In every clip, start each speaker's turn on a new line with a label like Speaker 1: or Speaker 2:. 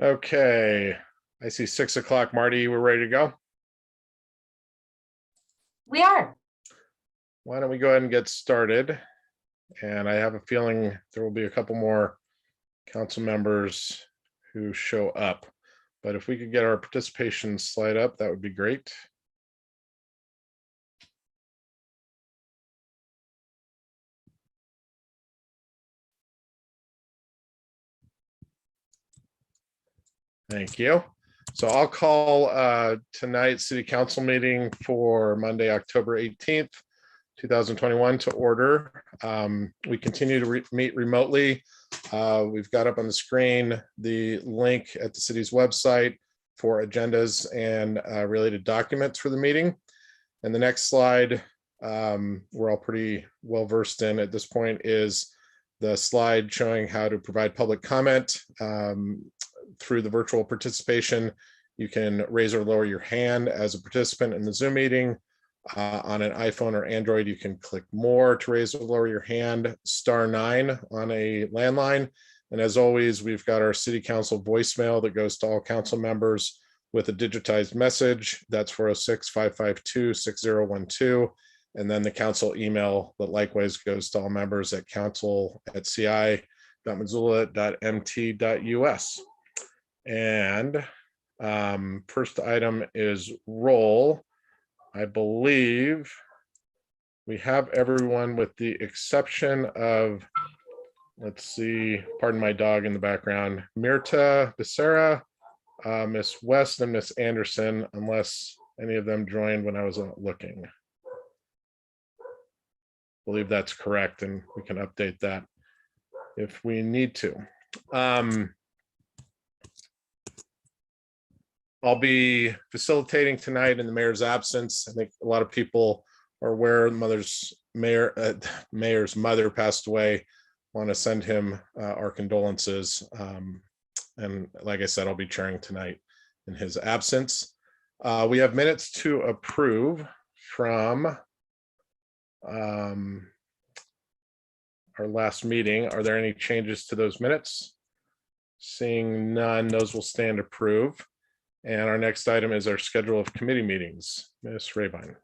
Speaker 1: Okay, I see 6 o'clock. Marty, we're ready to go.
Speaker 2: We are.
Speaker 1: Why don't we go ahead and get started? And I have a feeling there will be a couple more council members who show up. But if we could get our participation slide up, that would be great. Thank you. So I'll call tonight's city council meeting for Monday, October 18th, 2021 to order. We continue to meet remotely. We've got up on the screen the link at the city's website for agendas and related documents for the meeting. And the next slide, we're all pretty well versed in at this point, is the slide showing how to provide public comment. Through the virtual participation, you can raise or lower your hand as a participant in the Zoom meeting. On an iPhone or Android, you can click more to raise or lower your hand, *9 on a landline. And as always, we've got our city council voicemail that goes to all council members with a digitized message. That's 406-552-6012. And then the council email that likewise goes to all members at council@ci.missoula.mt.us. And first item is roll. I believe we have everyone with the exception of, let's see, pardon my dog in the background, Mirta Becerra, Miss West, and Miss Anderson, unless any of them joined when I was looking. I believe that's correct, and we can update that if we need to. I'll be facilitating tonight in the mayor's absence. I think a lot of people are aware mayor's mother passed away. Want to send him our condolences. And like I said, I'll be chairing tonight in his absence. We have minutes to approve from our last meeting. Are there any changes to those minutes? Seeing none, those will stand approved. And our next item is our schedule of committee meetings. Ms. Rabine.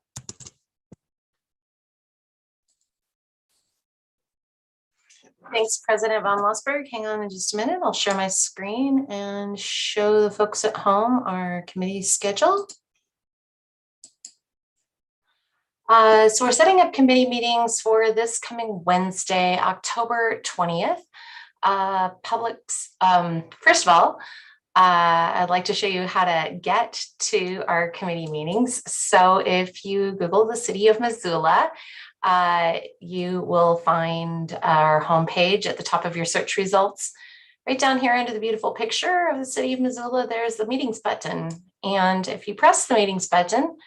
Speaker 2: Thanks, President Von Lossberg. Hang on just a minute. I'll share my screen and show the folks at home our committee schedule. So we're setting up committee meetings for this coming Wednesday, October 20th. First of all, I'd like to show you how to get to our committee meetings. So if you Google the city of Missoula, you will find our homepage at the top of your search results. Right down here under the beautiful picture of the city of Missoula, there's the meetings button. And if you press the meetings button,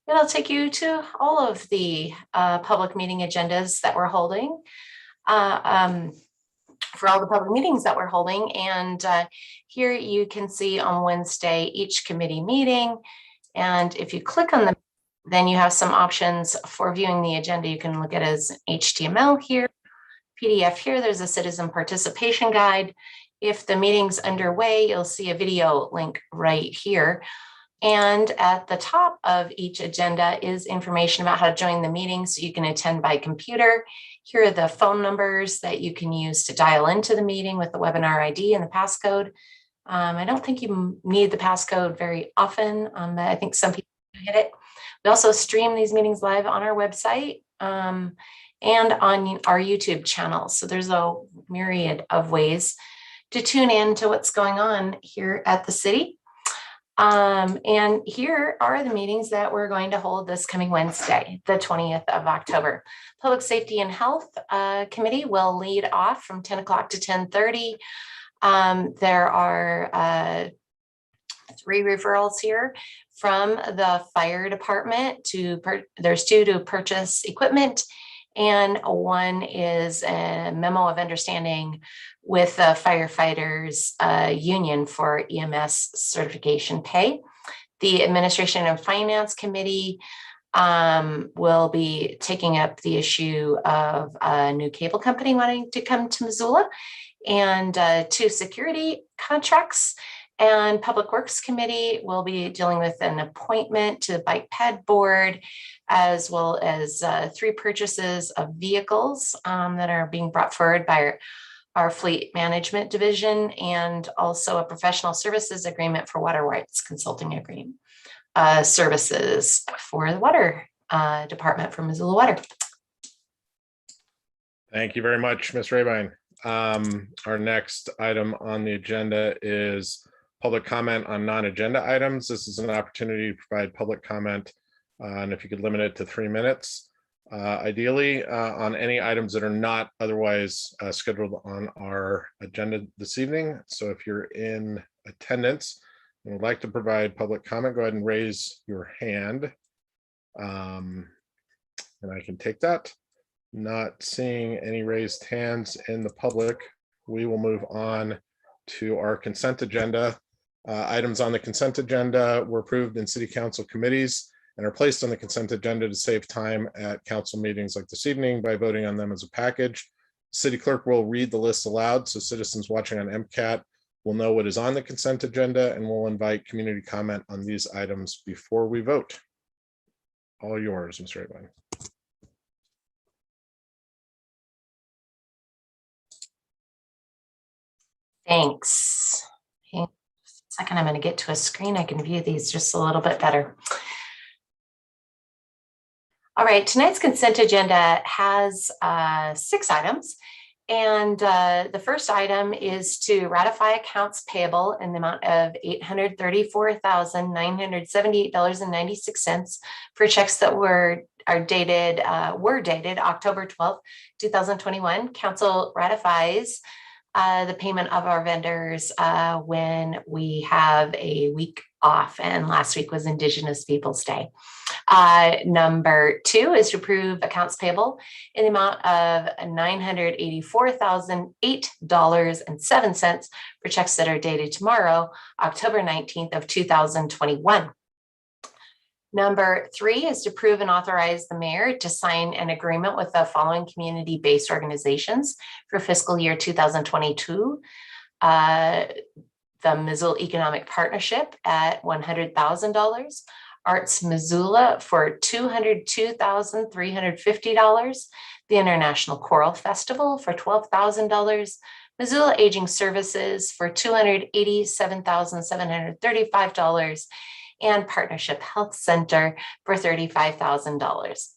Speaker 2: it'll take you to all of the public meeting agendas that we're holding. For all the public meetings that we're holding. And here you can see on Wednesday each committee meeting. And if you click on them, then you have some options for viewing the agenda. You can look at it as HTML here, PDF here. There's a citizen participation guide. If the meeting's underway, you'll see a video link right here. And at the top of each agenda is information about how to join the meeting so you can attend by computer. Here are the phone numbers that you can use to dial into the meeting with the webinar ID and the passcode. I don't think you need the passcode very often. I think some people hit it. We also stream these meetings live on our website and on our YouTube channel. So there's a myriad of ways to tune in to what's going on here at the city. And here are the meetings that we're going to hold this coming Wednesday, the 20th of October. Public Safety and Health Committee will lead off from 10 o'clock to 10:30. There are 3 referrals here from the fire department there's 2 to purchase equipment and one is a memo of understanding with the firefighters union for EMS certification pay. The Administration and Finance Committee will be taking up the issue of a new cable company wanting to come to Missoula, and 2 security contracts. And Public Works Committee will be dealing with an appointment to the Bike Ped Board, as well as 3 purchases of vehicles that are being brought forward by our Fleet Management Division, and also a professional services agreement for water rights consulting agreement services for the water department for Missoula Water.
Speaker 1: Thank you very much, Ms. Rabine. Our next item on the agenda is public comment on non-agenda items. This is an opportunity to provide public comment, and if you could limit it to 3 minutes, ideally, on any items that are not otherwise scheduled on our agenda this evening. So if you're in attendance and would like to provide public comment, go ahead and raise your hand, and I can take that. Not seeing any raised hands in the public, we will move on to our consent agenda. Items on the consent agenda were approved in city council committees and are placed on the consent agenda to save time at council meetings like this evening by voting on them as a package. City clerk will read the list aloud so citizens watching on MCAT will know what is on the consent agenda, and we'll invite community comment on these items before we vote. All yours, Ms. Rabine.
Speaker 2: Thanks. Okay. Just a second, I'm going to get to a screen. I can view these just a little bit better. All right, tonight's consent agenda has 6 items. And the first item is to ratify accounts payable in the amount of $834,978.96 for checks that were dated October 12th, 2021. Council ratifies the payment of our vendors when we have a week off, and last week was Indigenous Peoples Day. Number 2 is to approve accounts payable in the amount of $984,008.07 for checks that are dated tomorrow, October 19th of 2021. Number 3 is to approve and authorize the mayor to sign an agreement with the following community-based organizations for fiscal year 2022. The Missoula Economic Partnership at $100,000, Arts Missoula for $202,350, the International Choral Festival for $12,000, Missoula Aging Services for $287,735, and Partnership Health Center for $35,000.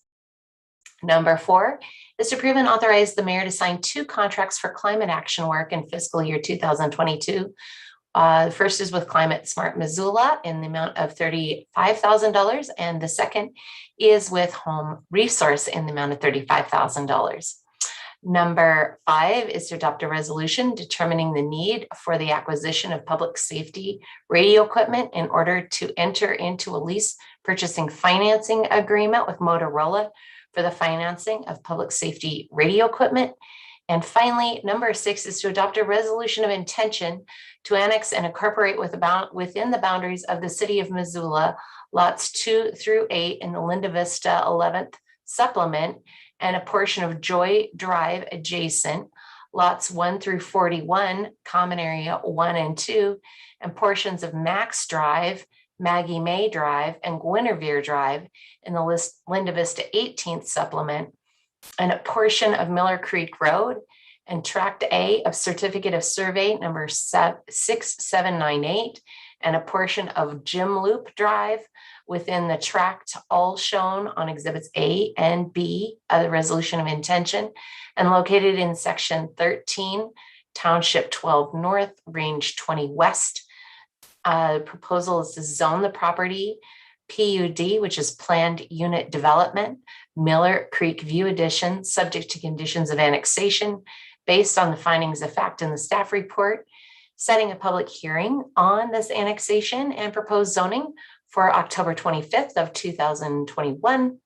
Speaker 2: Number 4 is to approve and authorize the mayor to sign 2 contracts for climate action work in fiscal year 2022. The first is with Climate Smart Missoula in the amount of $35,000, and the second is with Home Resource in the amount of $35,000. Number 5 is to adopt a resolution determining the need for the acquisition of public safety radio equipment in order to enter into a lease purchasing financing agreement with Motorola for the financing of public safety radio equipment. And finally, number 6 is to adopt a resolution of intention to annex and incorporate within the boundaries of the city of Missoula, lots 2 through 8 in the Linda Vista 11th supplement, and a portion of Joy Drive adjacent, lots 1 through 41, common area 1 and 2, and portions of Max Drive, Maggie May Drive, and Guinevere Drive in the Linda Vista 18th supplement, and a portion of Miller Creek Road, and Tract A of Certificate of Survey number 6798, and a portion of Jim Loop Drive within the tract, all shown on exhibits A and B of the resolution of intention, and located in section 13, township 12 north, range 20 west. Proposal is to zone the property PUD, which is planned unit development, Miller Creek View Addition, subject to conditions of annexation based on the findings of fact in the staff report, setting a public hearing on this annexation and proposed zoning for October 25th of 2021.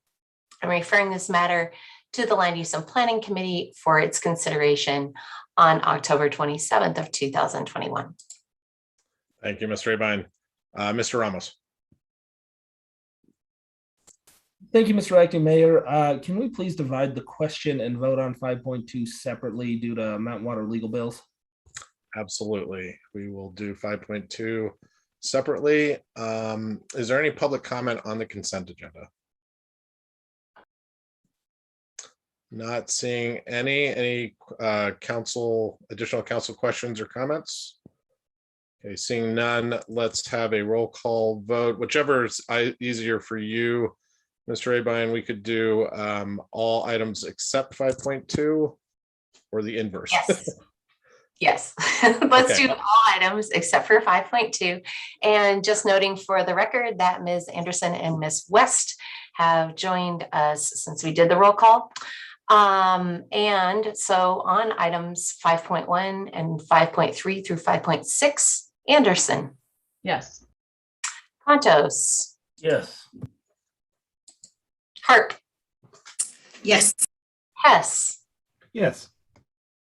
Speaker 2: I'm referring this matter to the Land Use and Planning Committee for its consideration on October 27th of 2021.
Speaker 1: Thank you, Mr. Rabine. Mr. Ramos.
Speaker 3: Thank you, Mr. Acting Mayor. Can we please divide the question and vote on 5.2 separately due to Mountain Water legal bills?
Speaker 1: Absolutely. We will do 5.2 separately. Is there any public comment on the consent agenda? Not seeing any additional council questions or comments? Okay, seeing none, let's have a roll call vote, whichever is easier for you, Mr. Rabine. We could do all items except 5.2 or the inverse.
Speaker 2: Yes. Yes, let's
Speaker 1: Okay.
Speaker 2: do all items except for 5.2. And just noting for the record that Ms. Anderson and Ms. West have joined us since we did the roll call. And so on items 5.1 and 5.3 through 5.6, Anderson.
Speaker 4: Yes.
Speaker 2: Contos.
Speaker 3: Yes.
Speaker 2: Harp.
Speaker 4: Yes.
Speaker 2: Hess.
Speaker 3: Yes.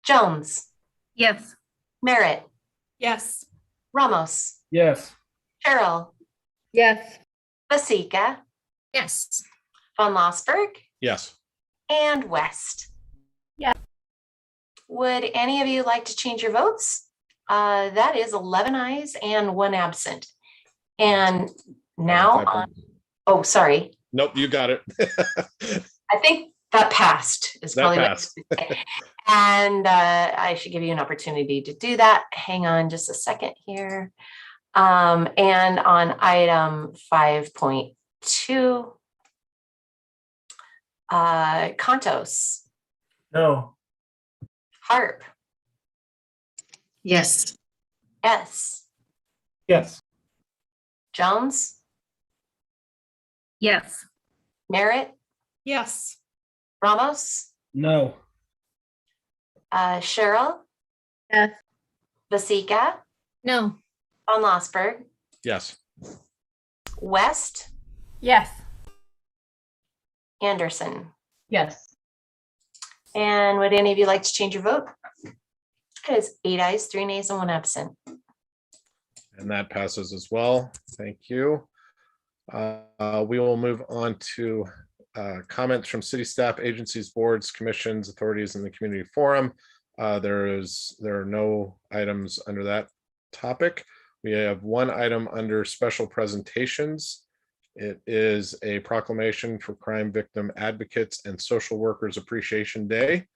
Speaker 2: Jones.
Speaker 4: Yes.
Speaker 2: Merritt.
Speaker 4: Yes.
Speaker 2: Ramos.
Speaker 3: Yes.
Speaker 2: Cheryl.
Speaker 4: Yes.
Speaker 2: Basika.
Speaker 4: Yes.
Speaker 2: Von Lossberg.
Speaker 1: Yes.
Speaker 2: And West.
Speaker 4: Yeah.
Speaker 2: Would any of you like to change your votes? That is 11 ayes and 1 absent. And now, oh, sorry.
Speaker 1: Nope, you got it.
Speaker 2: I think that passed is
Speaker 1: That
Speaker 2: probably
Speaker 1: passed.
Speaker 2: what I should say. And I should give you an opportunity to do that. Hang on just a second here. And on item 5.2, Contos.
Speaker 3: No.
Speaker 2: Harp.
Speaker 4: Yes.
Speaker 2: S.
Speaker 3: Yes.
Speaker 2: Jones.
Speaker 4: Yes.
Speaker 2: Merritt.
Speaker 4: Yes.
Speaker 2: Ramos.
Speaker 3: No.
Speaker 2: Cheryl.
Speaker 4: Yes.
Speaker 2: Basika.
Speaker 4: No.
Speaker 2: Von Lossberg.
Speaker 1: Yes.
Speaker 2: West.
Speaker 4: Yes.
Speaker 2: Anderson.
Speaker 4: Yes.
Speaker 2: And would any of you like to change your vote? It is 8 ayes, 3 nays, and 1 absent.
Speaker 1: And that passes as well. Thank you. We will move on to comments from city staff, agencies, boards, commissions, authorities, and the community forum. There are no items under that topic. We have one item under special presentations. It is a proclamation for Crime Victim Advocates and Social Workers Appreciation Day.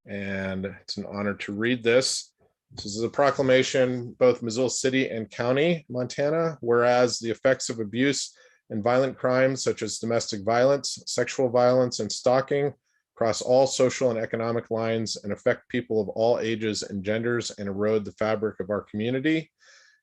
Speaker 1: And it's an honor to read this. This is a proclamation, both Missoula City and County, Montana, whereas the effects of abuse and violent crimes such as domestic violence, sexual violence, and stalking cross all social and economic lines and affect people of all ages and genders and erode the fabric of our community.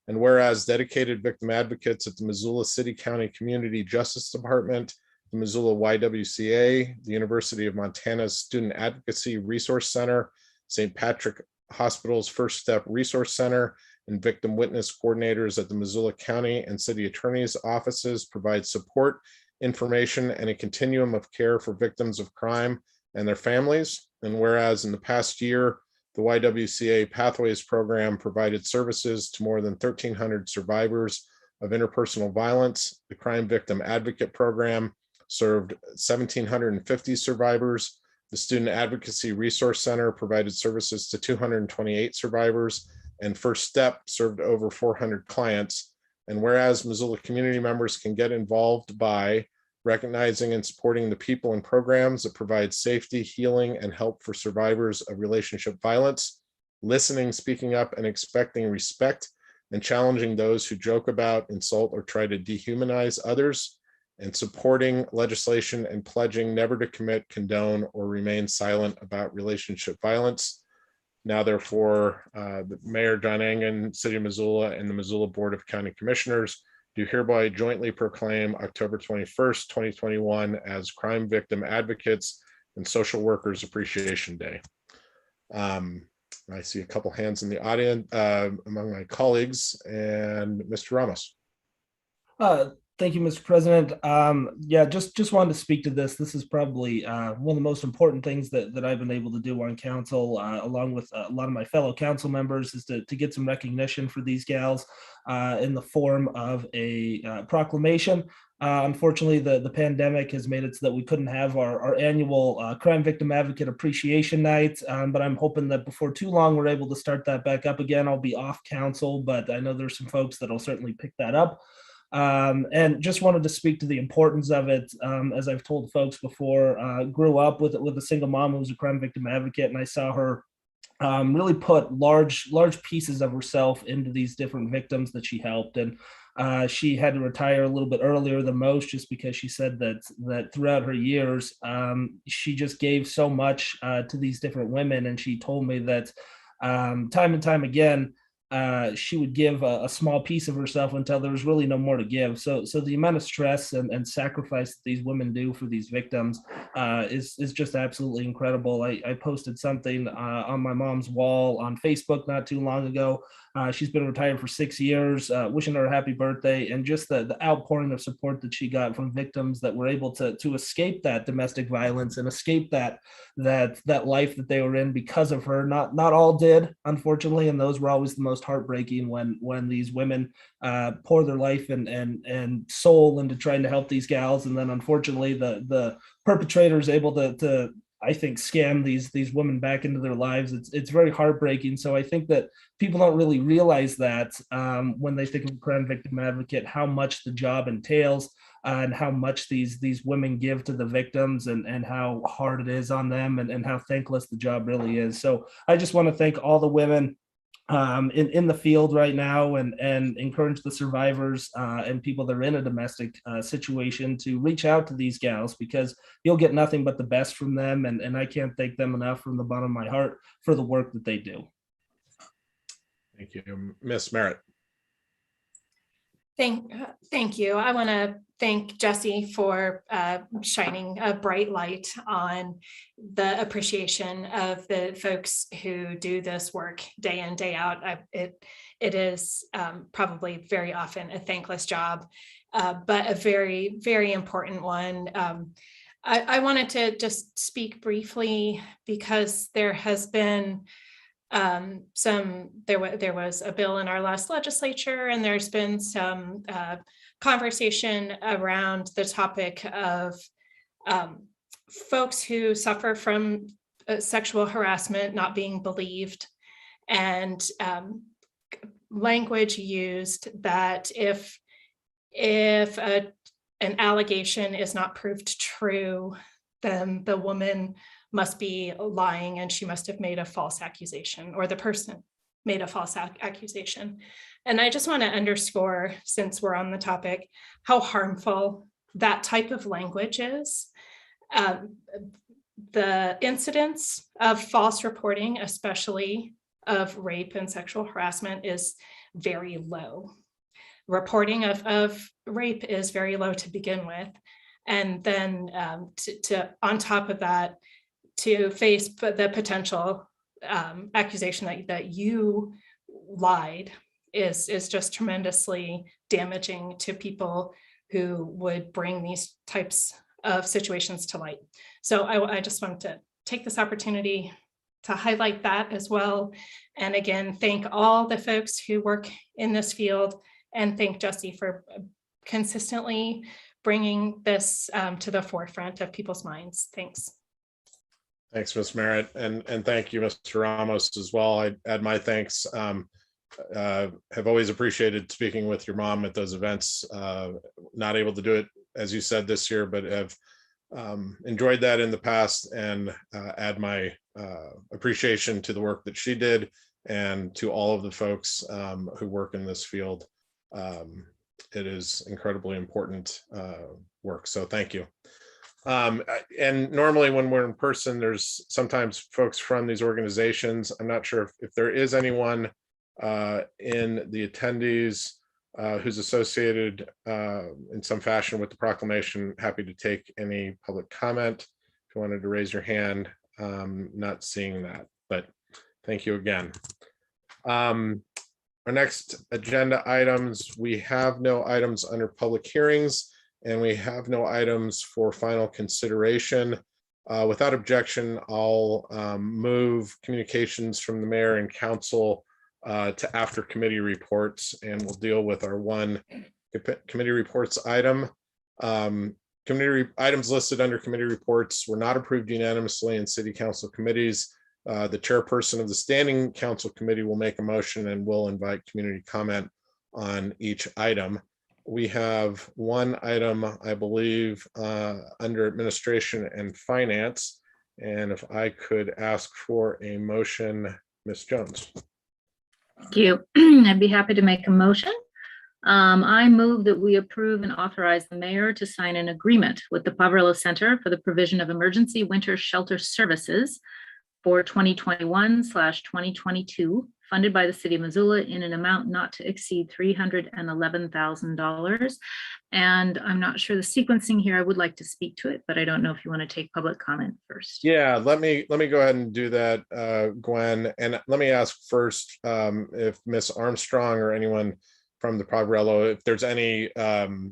Speaker 1: And whereas dedicated victim advocates at the Missoula City County Community Justice Department, the Missoula YWCA, the University of Montana's Student Advocacy Resource Center, St. Patrick Hospital's First Step Resource Center, and victim witness coordinators at the Missoula County and City Attorney's offices provide support, information, and a continuum of care for victims of crime and their families. And whereas in the past year, the YWCA Pathways program provided services to more than 1,300 survivors of interpersonal violence, the Crime Victim Advocate Program served 1,750 survivors. The Student Advocacy Resource Center provided services to 228 survivors, and First Step served over 400 clients. And whereas Missoula community members can get involved by recognizing and supporting the people and programs that provide safety, healing, and help for survivors of relationship violence, listening, speaking up, and expecting respect, and challenging those who joke about, insult, or try to dehumanize others, and supporting legislation and pledging never to commit, condone, or remain silent about relationship violence. Now, therefore, the Mayor John Engen, City of Missoula, and the Missoula Board of County Commissioners do hereby jointly proclaim October 21st, 2021 as Crime Victim Advocates and Social Workers Appreciation Day. I see a couple hands in the audience among my colleagues, and Mr. Ramos.
Speaker 3: Thank you, Mr. President. Yeah, just wanted to speak to this. This is probably one of the most important things that I've been able to do on council, along with a lot of my fellow council members, is to get some recognition for these gals in the form of a proclamation. Unfortunately, the pandemic has made it so that we couldn't have our annual Crime Victim Advocate Appreciation Night, but I'm hoping that before too long we're able to start that back up again. I'll be off council, but I know there's some folks that'll certainly pick that up. And just wanted to speak to the importance of it. As I've told folks before, grew up with a single mom who was a crime victim advocate, and I saw her really put large pieces of herself into these different victims that she helped. And she had to retire a little bit earlier than most, just because she said that throughout her years, she just gave so much to these different women. And she told me that time and time again, she would give a small piece of herself until there was really no more to give. So the amount of stress and sacrifice that these women do for these victims is just absolutely incredible. I posted something on my mom's wall on Facebook not too long ago. She's been retired for 6 years, wishing her a happy birthday, and just the outpouring of support that she got from victims that were able to escape that domestic violence and escape that life that they were in because of her. Not all did, unfortunately, and those were always the most heartbreaking when these women pour their life and soul into trying to help these gals, and then unfortunately the perpetrator is able to I think scam these women back into their lives. It's very heartbreaking. So I think that people don't really realize that when they think of crime victim advocate, how much the job entails and how much these women give to the victims, and how hard it is on them, and how thankless the job really is. So I just want to thank all the women in the field right now, and encourage the survivors and people that are in a domestic situation to reach out to these gals, because you'll get nothing but the best from them. And I can't thank them enough from the bottom of my heart for the work that they do.
Speaker 1: Thank you. Miss Merritt.
Speaker 4: Thank you. I want to thank Jesse for shining a bright light on the appreciation of the folks who do this work day in, day out. It is probably very often a thankless job, but a very, very important one. I wanted to just speak briefly because there has been there was a bill in our last legislature, and there's been some conversation around the topic of folks who suffer from sexual harassment not being believed, and language used that if an allegation is not proved true, then the woman must be lying and she must have made a false accusation, or the person made a false accusation. And I just want to underscore, since we're on the topic, how harmful that type of language is. The incidence of false reporting, especially of rape and sexual harassment, is very low. Reporting of rape is very low to begin with. And then to on top of that, to face the potential accusation that you lied is just tremendously damaging to people who would bring these types of situations to light. So I just wanted to take this opportunity to highlight that as well. And again, thank all the folks who work in this field, and thank Jesse for consistently bringing this to the forefront of people's minds. Thanks.
Speaker 1: Thanks, Ms. Merritt, and thank you, Mr. Ramos, as well. I add my thanks. Have always appreciated speaking with your mom at those events. Not able to do it, as you said, this year, but have enjoyed that in the past, and add my appreciation to the work that she did and to all of the folks who work in this field. It is incredibly important work, so thank you. And normally when we're in person, there's sometimes folks from these organizations. I'm not sure if there is anyone in the attendees who's associated in some fashion with the proclamation. Happy to take any public comment. If you wanted to raise your hand, not seeing that, but thank you again. All Our next agenda items, we have no items under public hearings, and we have no items for final consideration. Without objection, I'll move communications from the mayor and council to after committee reports, and we'll deal with our one committee reports item. Items listed under committee reports were not approved unanimously in city council committees. The chairperson of the standing council committee will make a motion and will invite community comment on each item. We have one item, I believe, under administration and finance. And if I could ask for a motion, Ms. Jones.
Speaker 5: Thank you. I'd be happy to make a motion. I move that we approve and authorize the mayor to sign an agreement with the Poverello Center for the provision of emergency winter shelter services for 2021/2022, funded by the city of Missoula in an amount not to exceed $311,000. And I'm not sure the sequencing here. I would like to speak to it, but I don't know if you want to take public comment first.
Speaker 1: Yeah, let me go ahead and do that, Gwen. And let me ask first if Ms. Armstrong or anyone from the Poverello, if there's any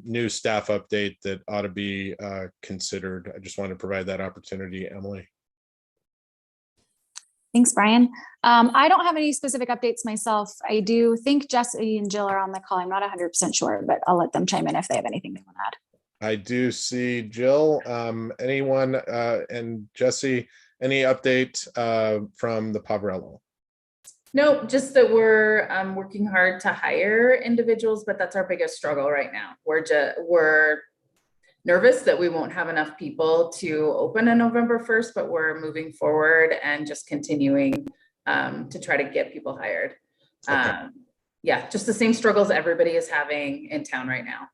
Speaker 1: new staff update that ought to be considered. I just want to provide that opportunity, Emily.
Speaker 6: Thanks, Brian. I don't have any specific updates myself. I do think Jesse and Jill are on the call. I'm not 100% sure, but I'll let them chime in if they have anything they want to add.
Speaker 1: I do see Jill. Anyone and Jesse, any update from the Poverello?
Speaker 7: No, just that we're working hard to hire individuals, but that's our biggest struggle right now. We're nervous that we won't have enough people to open on November 1st, but we're moving forward and just continuing to try to get people hired.
Speaker 1: Okay.
Speaker 7: Yeah, just the same struggles everybody is having in town right now.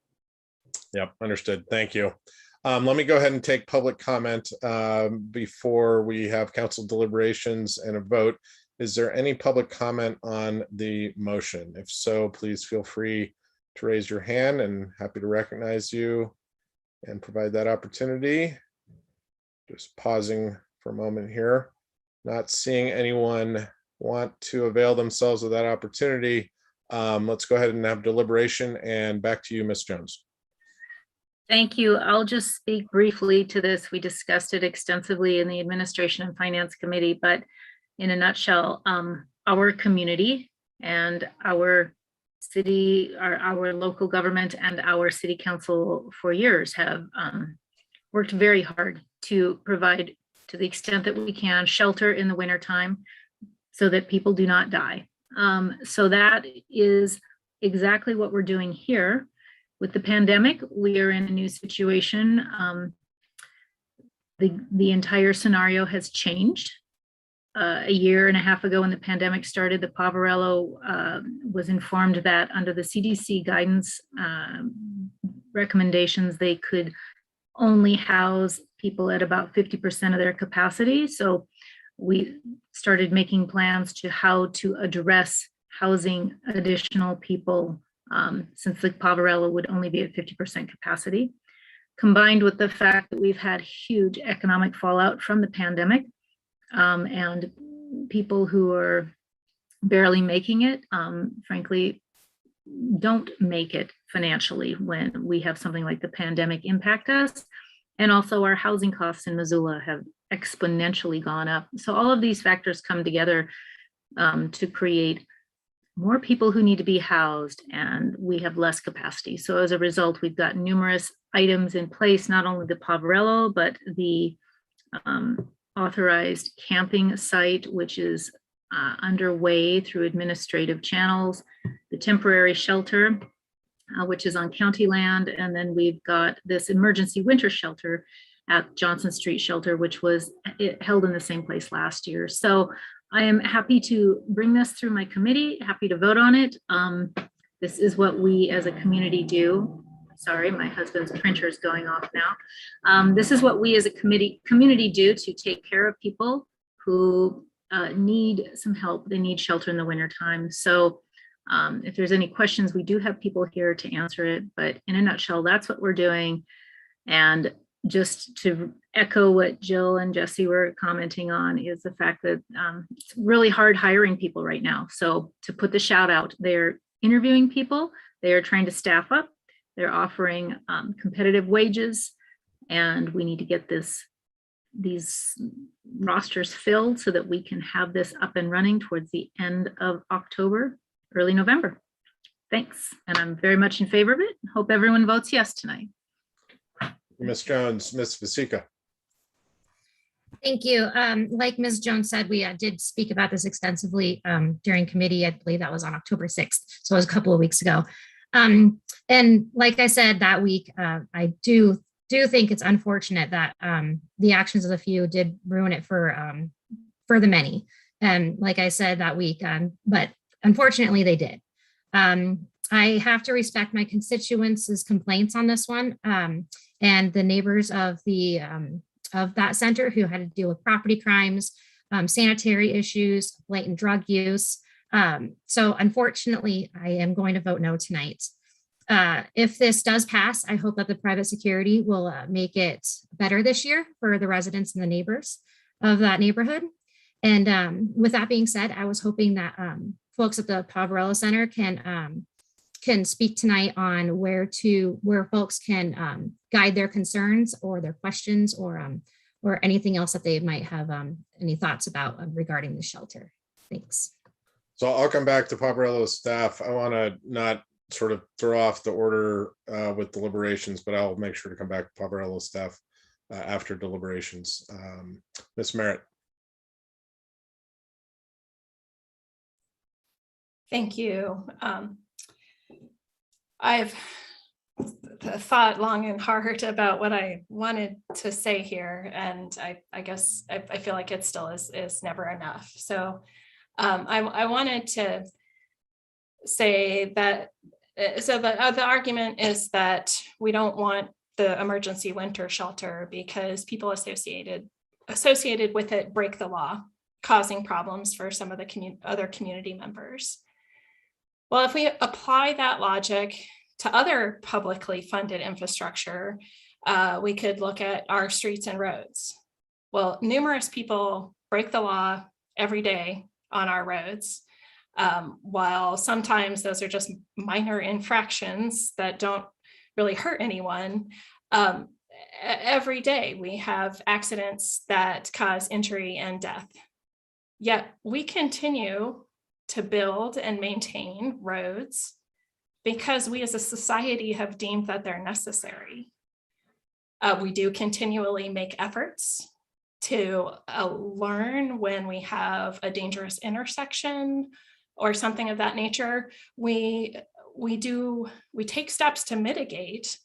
Speaker 1: Yep, understood. Thank you. Let me go ahead and take public comment before we have council deliberations and a vote. Is there any public comment on the motion? If so, please feel free to raise your hand, and happy to recognize you and provide that opportunity. Just pausing for a moment here. Not seeing anyone want to avail themselves of that opportunity. Let's go ahead and have deliberation, and back to you, Ms. Jones.
Speaker 5: Thank you. I'll just speak briefly to this. We discussed it extensively in the Administration and Finance Committee, but in a nutshell, our community and our city, our local government and our city council for years have worked very hard to provide, to the extent that we can, shelter in the wintertime so that people do not die. So that is exactly what we're doing here. With the pandemic, we are in a new situation. The entire scenario has changed. A year and a half ago when the pandemic started, the Poverello was informed that under the CDC guidance recommendations, they could only house people at about 50% of their capacity. So we started making plans to how to address housing additional people since the Poverello would only be at 50% capacity, combined with the fact that we've had huge economic fallout from the pandemic. And people who are barely making it, frankly, don't make it financially when we have something like the pandemic impact us. And also our housing costs in Missoula have exponentially gone up. So all of these factors come together to create more people who need to be housed, and we have less capacity. So as a result, we've got numerous items in place, not only the Poverello, but the authorized camping site, which is underway through administrative channels, the temporary shelter, which is on county land, and then we've got this emergency winter shelter at Johnson Street Shelter, which was held in the same place last year. So I am happy to bring this through my committee, happy to vote on it. This is what we as a community do. Sorry, my husband's printer is going off now. This is what we as a community do to take care of people who need some help. They need shelter in the wintertime. So if there's any questions, we do have people here to answer it. But in a nutshell, that's what we're doing. And just to echo what Jill and Jesse were commenting on, is the fact that it's really hard hiring people right now. So to put the shout out, they're interviewing people, they are trying to staff up, they're offering competitive wages, and we need to get these rosters filled so that we can have this up and running towards the end of October, early November. Thanks. And I'm very much in favor of it. Hope everyone votes yes tonight.
Speaker 1: Ms. Jones, Ms. Vasika.
Speaker 8: Thank you. Like Ms. Jones said, we did speak about this extensively during committee. I believe that was on October 6th. So it was a couple of weeks ago. And like I said that week, I do think it's unfortunate that the actions of the few did ruin it for the many. And like I said that week, but unfortunately they did. I have to respect my constituents' complaints on this one, and the neighbors of that center who had to deal with property crimes, sanitary issues, blatant drug use. So unfortunately, I am going to vote no tonight. If this does pass, I hope that the private security will make it better this year for the residents and the neighbors of that neighborhood. And with that being said, I was hoping that folks at the Poverello Center can speak tonight on where folks can guide their concerns or their questions or anything else that they might have any thoughts about regarding the shelter. Thanks.
Speaker 1: So I'll come back to Poverello staff. I want to not sort of throw off the order with deliberations, but I'll make sure to come back to Poverello staff after deliberations. Ms. Merritt.
Speaker 4: Thank you. I've thought long and hard about what I wanted to say here, and I guess I feel like it still is never enough. So I wanted to say that, so the argument is that we don't want the emergency winter shelter because people associated with it break the law, causing problems for some of the other community members. Well, if we apply that logic to other publicly funded infrastructure, we could look at our streets and roads. Well, numerous people break the law every day on our roads, while sometimes those are just minor infractions that don't really hurt anyone. Every day we have accidents that cause injury and death. Yet we continue to build and maintain roads because we as a society have deemed that they're necessary. We do continually make efforts to learn when we have a dangerous intersection or something of that nature. We take steps to mitigate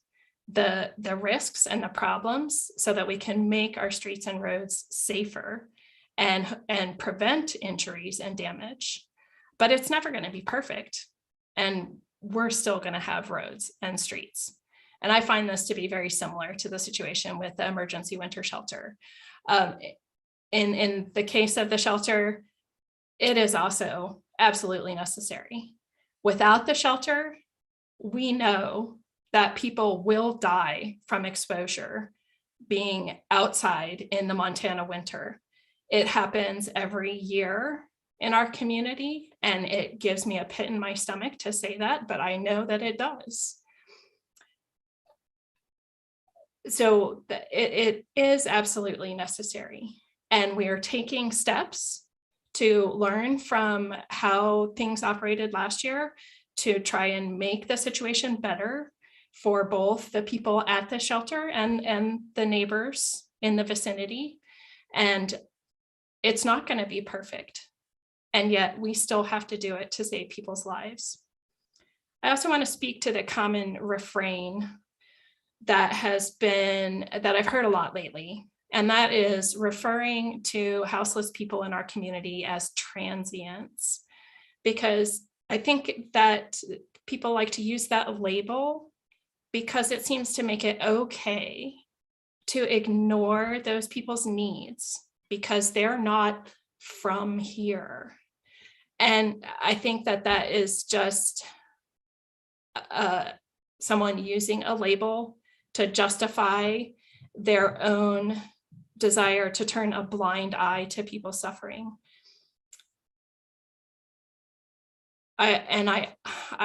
Speaker 4: the risks and the problems so that we can make our streets and roads safer and prevent injuries and damage. But it's never going to be perfect. And we're still going to have roads and streets. And I find this to be very similar to the situation with the emergency winter shelter. In the case of the shelter, it is also absolutely necessary. Without the shelter, we know that people will die from exposure being outside in the Montana winter. It happens every year in our community, and it gives me a pit in my stomach to say that, but I know that it does. So it is absolutely necessary. And we are taking steps to learn from how things operated last year to try and make the situation better for both the people at the shelter and the neighbors in the vicinity. And it's not going to be perfect. And yet we still have to do it to save people's lives. I also want to speak to the common refrain that I've heard a lot lately, and that is referring to houseless people in our community as transients, because I think that people like to use that label because it seems to make it okay to ignore those people's needs because they're not from here. And I think that is just someone using a label to justify their own desire to turn a blind eye to people suffering. I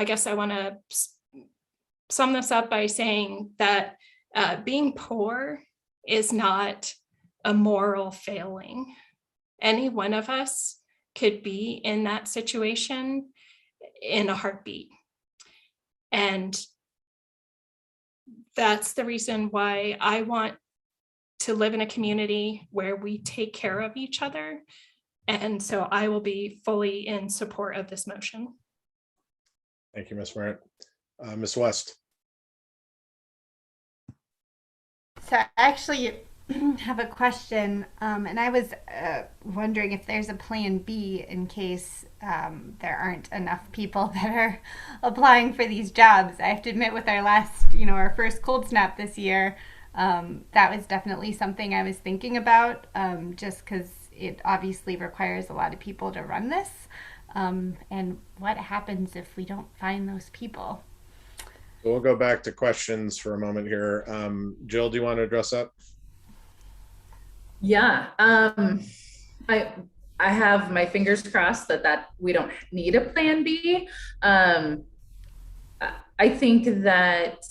Speaker 4: guess I want to sum this up by saying that being poor is not a moral failing. Any one of us could be in that situation in a heartbeat. And that's the reason why I want to live in a community where we take care of each other. And so I will be fully in support of this motion.
Speaker 1: Thank you, Ms. Merritt. Ms. West.
Speaker 9: So I actually have a question, and I was wondering if there's a plan B in case there aren't enough people that are applying for these jobs. I have to admit, with our last, our first cold snap this year, that was definitely something I was thinking about, just because it obviously requires a lot of people to run this. And what happens if we don't find those people?
Speaker 1: We'll go back to questions for a moment here. Jill, do you want to address that?
Speaker 7: Yeah, I have my fingers crossed that we don't need a plan B. I think that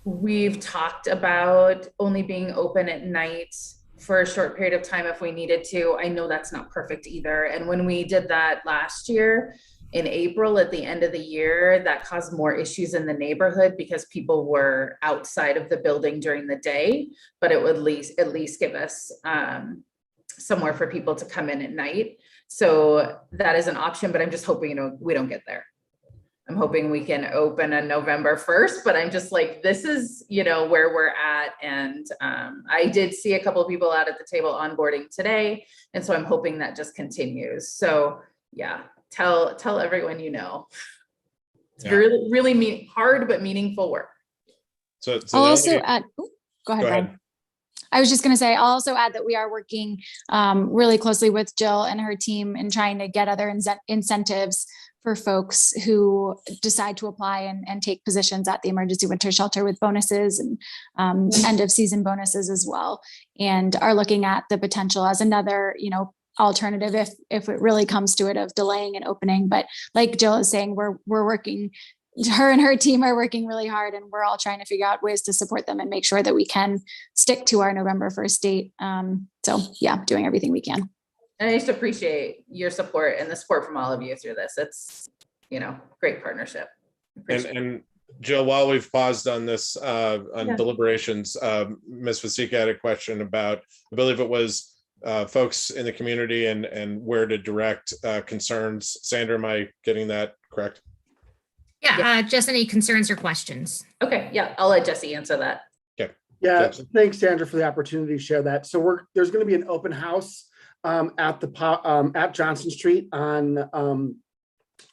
Speaker 7: we've talked about only being open at night for a short period of time if we needed to. I know that's not perfect either. And when we did that last year in April at the end of the year, that caused more issues in the neighborhood because people were outside of the building during the day, but it would at least give us somewhere for people to come in at night. So that is an option, but I'm just hoping, we don't get there. I'm hoping we can open on November 1st, but I'm just like, this is, where we're at. And I did see a couple of people out at the table onboarding today. And so I'm hoping that just continues. So yeah, tell everyone, it's really, really hard, but meaningful work.
Speaker 1: So
Speaker 6: I'll also add, go ahead,
Speaker 1: Go ahead.
Speaker 6: Brian. I was just going to say, I'll also add that we are working really closely with Jill and her team in trying to get other incentives for folks who decide to apply and take positions at the emergency winter shelter, with bonuses and end of season bonuses as well, and are looking at the potential as another, alternative if it really comes to it, of delaying an opening. But like Jill is saying, we're working, her and her team are working really hard, and we're all trying to figure out ways to support them and make sure that we can stick to our November 1st date. So yeah, doing everything we can.
Speaker 7: And I just appreciate your support and the support from all of you through this. It's, great partnership.
Speaker 1: And Jill, while we've paused on this, deliberations, Ms. Vasika had a question about, I believe it was folks in the community and where to direct concerns. Sandra, am I getting that correct?
Speaker 8: Yeah, just any concerns or questions.
Speaker 7: Okay, yeah, I'll let Jesse answer that.
Speaker 1: Okay.
Speaker 10: Yeah,
Speaker 1: Jesse.
Speaker 10: thanks, Sandra, for the opportunity to share that. So there's going to be an open house at Johnson Street on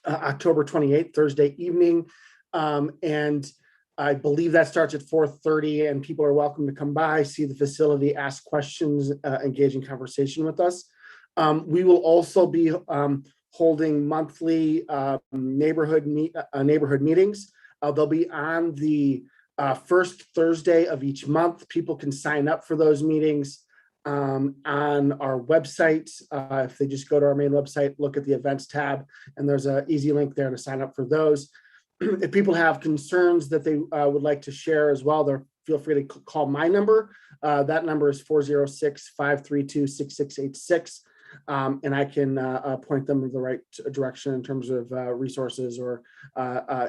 Speaker 10: October 28th, Thursday evening. And I believe that starts at 4:30, and people are welcome to come by, see the facility, ask questions, engage in conversation with us. We will also be holding monthly neighborhood meetings. They'll be on the first Thursday of each month. People can sign up for those meetings on our website. If they just go to our main website, look at the events tab, and there's an easy link there to sign up for those. If people have concerns that they would like to share as well, feel free to call my number. That number is 406-532-6686. And I can point them in the right direction in terms of resources or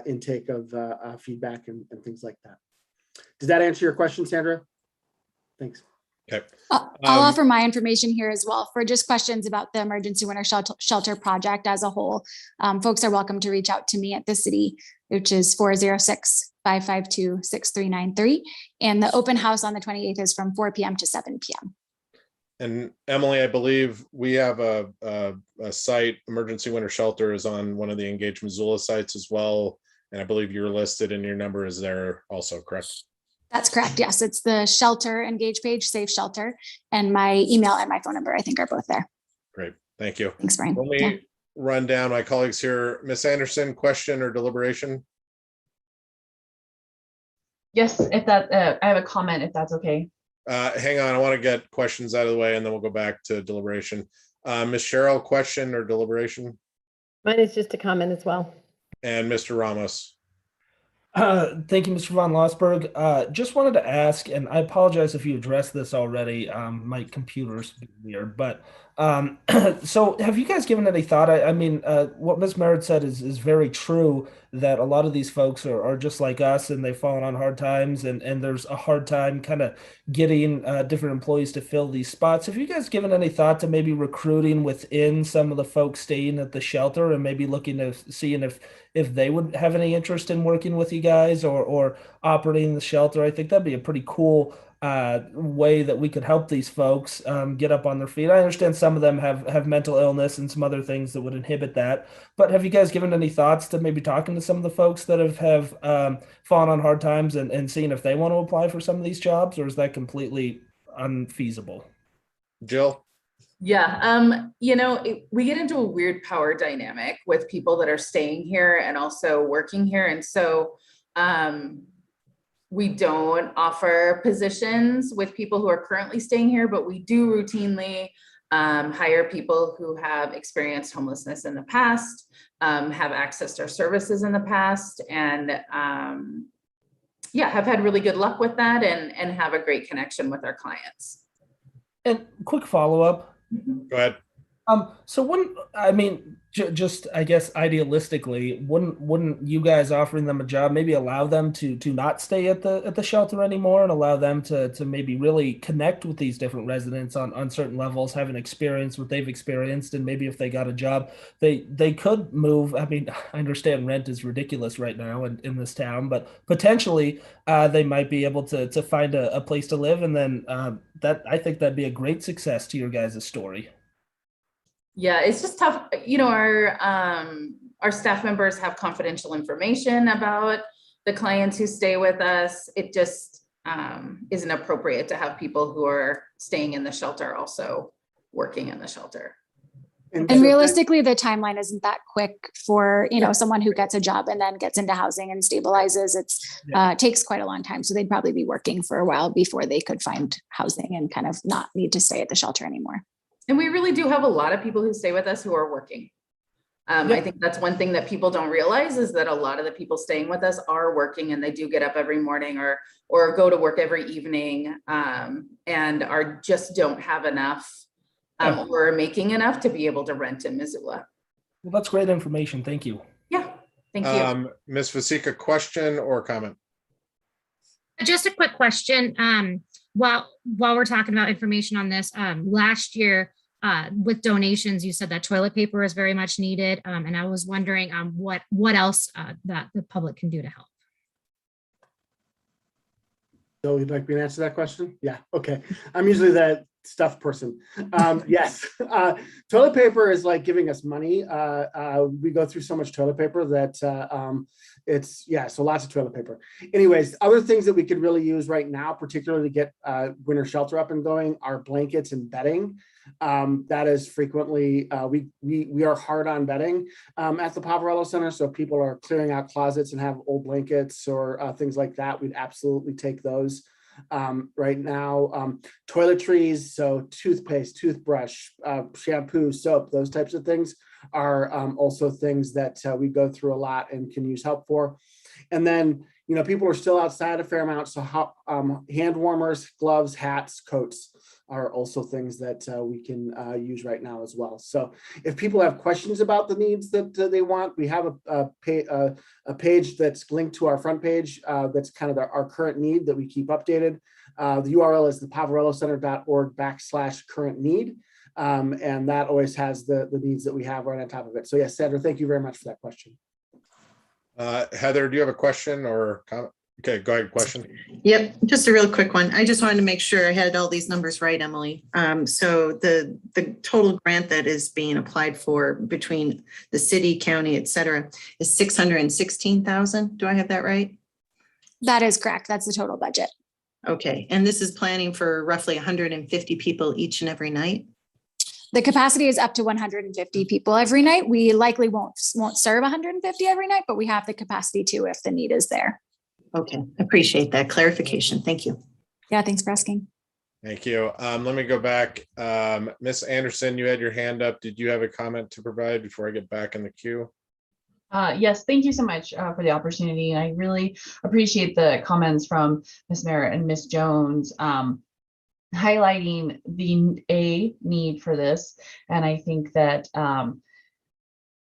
Speaker 10: intake of feedback and things like that. Does that answer your question, Sandra? Thanks.
Speaker 1: Okay.
Speaker 6: I'll offer my information here as well for just questions about the emergency winter shelter project as a whole. Folks are welcome to reach out to me at the city, which is 406-552-6393. And the open house on the 28th is from 4 p.m. to 7 p.m.
Speaker 1: And Emily, I believe we have a site, emergency winter shelter is on one of the Engage Missoula sites as well. And I believe you're listed and your number is there also, correct?
Speaker 6: That's correct. Yes, it's the shelter Engage page, Safe Shelter, and my email and my phone number, I think, are both there.
Speaker 1: Great. Thank you.
Speaker 6: Thanks, Brian.
Speaker 1: Let me run down my colleagues here. Ms. Anderson, question or deliberation?
Speaker 7: Yes, if that, I have a comment, if that's okay.
Speaker 1: Hang on, I want to get questions out of the way and then we'll go back to deliberation. Ms. Cheryl, question or deliberation?
Speaker 11: Mine is just a comment as well.
Speaker 1: And Mr. Ramos.
Speaker 3: Thank you, Mr. Von Lossberg. Just wanted to ask, and I apologize if you addressed this already. My computer's weird, but so have you guys given any thought? I mean, what Ms. Merritt said is very true, that a lot of these folks are just like us and they've fallen on hard times, and there's a hard time kind of getting different employees to fill these spots. Have you guys given any thought to maybe recruiting within some of the folks staying at the shelter and maybe looking to seeing if they would have any interest in working with you guys or operating the shelter? I think that'd be a pretty cool way that we could help these folks get up on their feet. I understand some of them have mental illness and some other things that would inhibit that, but have you guys given any thoughts to maybe talking to some of the folks that have fallen on hard times and seeing if they want to apply for some of these jobs, or is that completely unfeasible?
Speaker 1: Jill?
Speaker 7: Yeah, we get into a weird power dynamic with people that are staying here and also working here. And so we don't offer positions with people who are currently staying here, but we do routinely hire people who have experienced homelessness in the past, have accessed our services in the past, and have had really good luck with that and have a great connection with our clients.
Speaker 3: And quick follow-up.
Speaker 1: Go ahead.
Speaker 3: So just I guess idealistically, wouldn't you guys offering them a job maybe allow them to not stay at the shelter anymore and allow them to maybe really connect with these different residents on certain levels, have an experience what they've experienced, and maybe if they got a job, they could move. I mean, I understand rent is ridiculous right now in this town, but potentially they might be able to find a place to live, and then that I think that'd be a great success to your guys' story.
Speaker 7: Yeah, it's just tough. Our staff members have confidential information about the clients who stay with us. It just isn't appropriate to have people who are staying in the shelter also working in the shelter.
Speaker 6: And realistically, the timeline isn't that quick for, someone who gets a job and then gets into housing and stabilizes. It takes quite a long time. So they'd probably be working for a while before they could find housing and kind of not need to stay at the shelter anymore.
Speaker 7: And we really do have a lot of people who stay with us who are working. I think that's one thing that people don't realize is that a lot of the people staying with us are working, and they do get up every morning or go to work every evening and just don't have enough or are making enough to be able to rent in Missoula.
Speaker 3: Well, that's great information. Thank you.
Speaker 7: Yeah, thank you.
Speaker 1: Ms. Vasika, question or comment?
Speaker 8: Just a quick question. While we're talking about information on this, last year with donations, you said that toilet paper is very much needed. And I was wondering what else that the public can do to help.
Speaker 10: So you'd like me to answer that question? Yeah, okay. I'm usually that stuff person. Yes, toilet paper is like giving us money. We go through so much toilet paper that so lots of toilet paper. Anyways, other things that we could really use right now, particularly to get winter shelter up and going, are blankets and bedding. That is frequently, we are hard on bedding at the Poverello Center. So if people are clearing out closets and have old blankets or things like that, we'd absolutely take those. Right now, toiletries, so toothpaste, toothbrush, shampoo, soap, those types of things are also things that we go through a lot and can use help for. And then, people are still outside a fair amount, so hand warmers, gloves, hats, coats are also things that we can use right now as well. So if people have questions about the needs that they want, we have a page that's linked to our front page that's kind of our current need that we keep updated. The URL is thepoverellocenter.org/current need. And that always has the needs that we have right on top of it. So yes, Sandra, thank you very much for that question.
Speaker 1: Heather, do you have a question or comment? Okay, go ahead, question.
Speaker 11: Yep, just a real quick one. I just wanted to make sure I had all these numbers right, Emily. So the total grant that is being applied for between the city, county, et cetera, is 616,000. Do I have that right?
Speaker 6: That is correct. That's the total budget.
Speaker 11: Okay, and this is planning for roughly 150 people each and every night?
Speaker 6: The capacity is up to 150 people every night. We likely won't serve 150 every night, but we have the capacity to if the need is there.
Speaker 11: Okay, appreciate that clarification. Thank you.
Speaker 6: Yeah, thanks for asking.
Speaker 1: Thank you. Let me go back. Miss Anderson, you had your hand up. Did you have a comment to provide before I get back in the queue?
Speaker 12: Yes, thank you so much for the opportunity. And I really appreciate the comments from Ms. Merritt and Ms. Jones highlighting the need for this. And I think that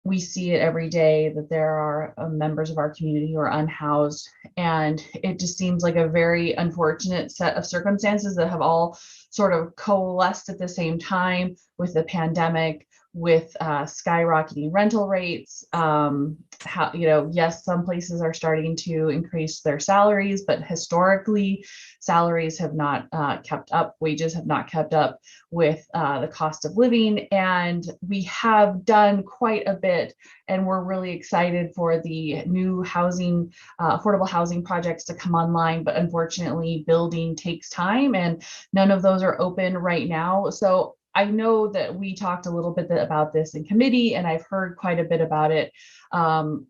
Speaker 12: we see it every day that there are members of our community who are unhoused. And it just seems like a very unfortunate set of circumstances that have all sort of coalesced at the same time with the pandemic, with skyrocketing rental rates. Yes, some places are starting to increase their salaries, but historically, salaries have not kept up. Wages have not kept up with the cost of living. And we have done quite a bit. And we're really excited for the new housing, affordable housing projects to come online. But unfortunately, building takes time and none of those are open right now. So I know that we talked a little bit about this in committee, and I've heard quite a bit about it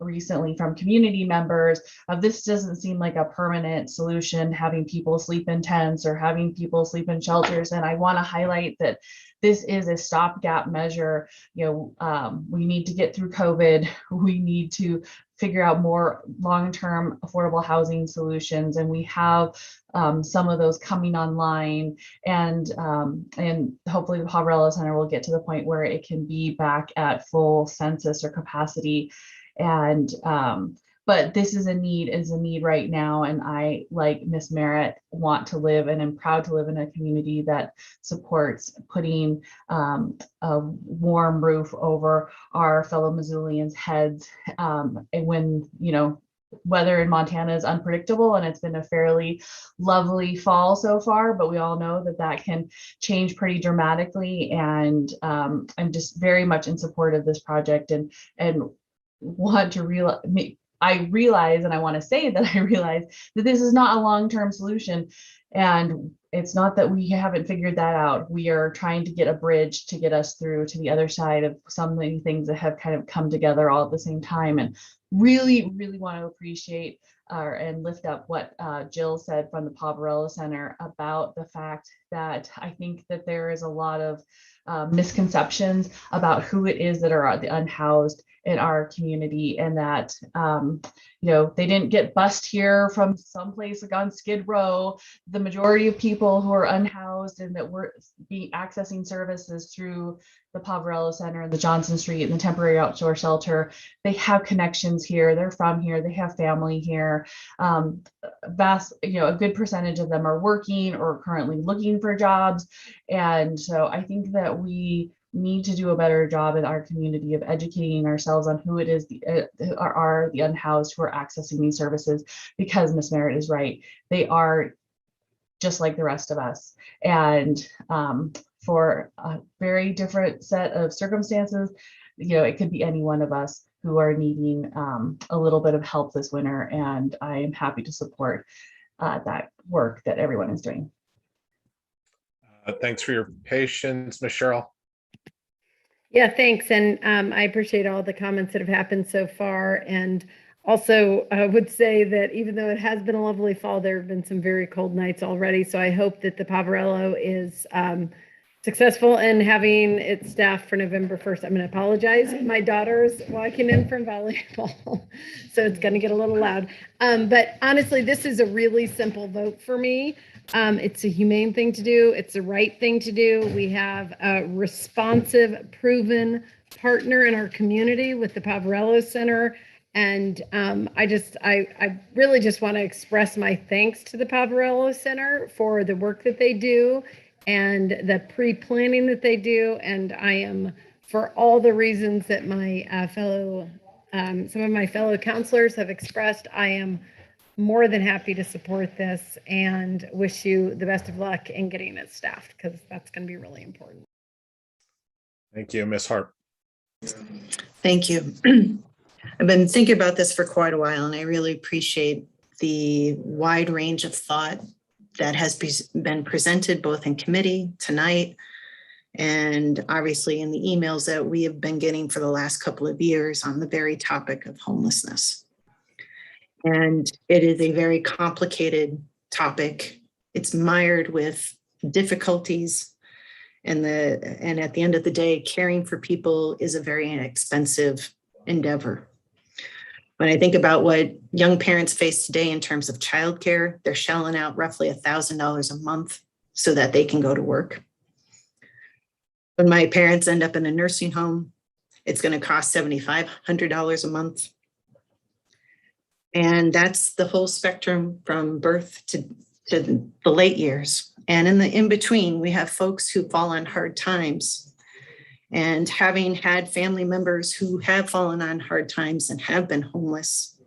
Speaker 12: recently from community members. This doesn't seem like a permanent solution, having people sleep in tents or having people sleep in shelters. And I want to highlight that this is a stopgap measure. We need to get through COVID. We need to figure out more long-term affordable housing solutions, and we have some of those coming online, and hopefully the Poverello Center will get to the point where it can be back at full census or capacity. And but this is a need right now, and I, like Miss Merritt, want to live and am proud to live in a community that supports putting a warm roof over our fellow Missoulians' heads. And when weather in Montana is unpredictable, and it's been a fairly lovely fall so far, but we all know that can change pretty dramatically. And I'm just very much in support of this project, and want to realize. I realize, and I want to say that I realize that this is not a long-term solution, and it's not that we haven't figured that out. We are trying to get a bridge to get us through to the other side of so many things that have kind of come together all at the same time. And really, really want to appreciate and lift up what Jill said from the Poverello Center about the fact that I think that there is a lot of misconceptions about who it is that are the unhoused in our community, and that they didn't get bused here from someplace like on Skid Row. The majority of people who are unhoused and that we're accessing services through the Poverello Center and the Johnson Street and the temporary outdoor shelter, they have connections here. They're from here. They have family here. A good percentage of them are working or currently looking for jobs. And so I think that we need to do a better job in our community of educating ourselves on who it is are the unhoused who are accessing these services, because Ms. Merritt is right. They are just like the rest of us. And for a very different set of circumstances, it could be any one of us who are needing a little bit of help this winter. And I am happy to support that work that everyone is doing.
Speaker 1: Thanks for your patience, Ms. Cheryl.
Speaker 13: Yeah, thanks. And I appreciate all the comments that have happened so far. And also, I would say that even though it has been a lovely fall, there have been some very cold nights already. So I hope that the Poverello is successful in having its staff for November 1st. I'm going to apologize. My daughter's walking in from volleyball, so it's going to get a little loud. But honestly, this is a really simple vote for me. It's a humane thing to do. It's the right thing to do. We have a responsive, proven partner in our community with the Poverello Center. And I really just want to express my thanks to the Poverello Center for the work that they do and the pre-planning that they do. And I am, for all the reasons that my some of my fellow counselors have expressed, I am more than happy to support this and wish you the best of luck in getting it staffed, because that's going to be really important.
Speaker 1: Thank you, Ms. Harp.
Speaker 11: Thank you. I've been thinking about this for quite a while, and I really appreciate the wide range of thought that has been presented both in committee tonight and obviously in the emails that we have been getting for the last couple of years on the very topic of homelessness. And it is a very complicated topic. It's mired with difficulties. And at the end of the day, caring for people is a very inexpensive endeavor. When I think about what young parents face today in terms of childcare, they're shelling out roughly $1,000 a month so that they can go to work. When my parents end up in a nursing home, it's going to cost $7,500 a month. And that's the whole spectrum from birth to the late years. And in between, we have folks who fall on hard times. And having had family members who have fallen on hard times and have been homeless,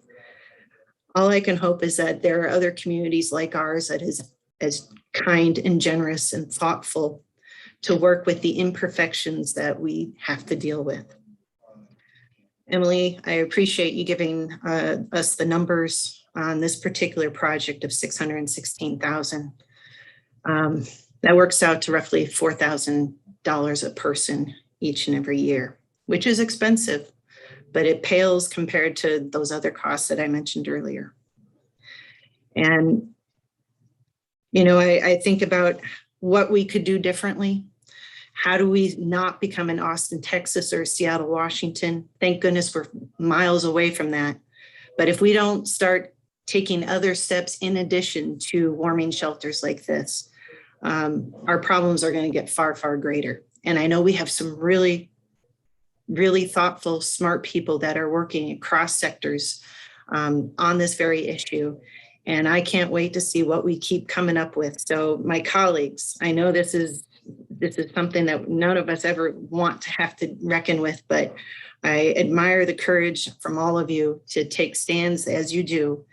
Speaker 11: all I can hope is that there are other communities like ours that is as kind and generous and thoughtful to work with the imperfections that we have to deal with. Emily, I appreciate you giving us the numbers on this particular project of $616,000. That works out to roughly $4,000 a person each and every year, which is expensive, but it pales compared to those other costs that I mentioned earlier. And, you know, I think about what we could do differently. How do we not become an Austin, Texas or Seattle, Washington? Thank goodness we're miles away from that. But if we don't start taking other steps in addition to warming shelters like this, our problems are going to get far, far greater. And I know we have some really, really thoughtful, smart people that are working across sectors on this very issue. And I can't wait to see what we keep coming up with. So my colleagues, I know this is something that none of us ever want to have to reckon with, but I admire the courage from all of you to take stands as you do,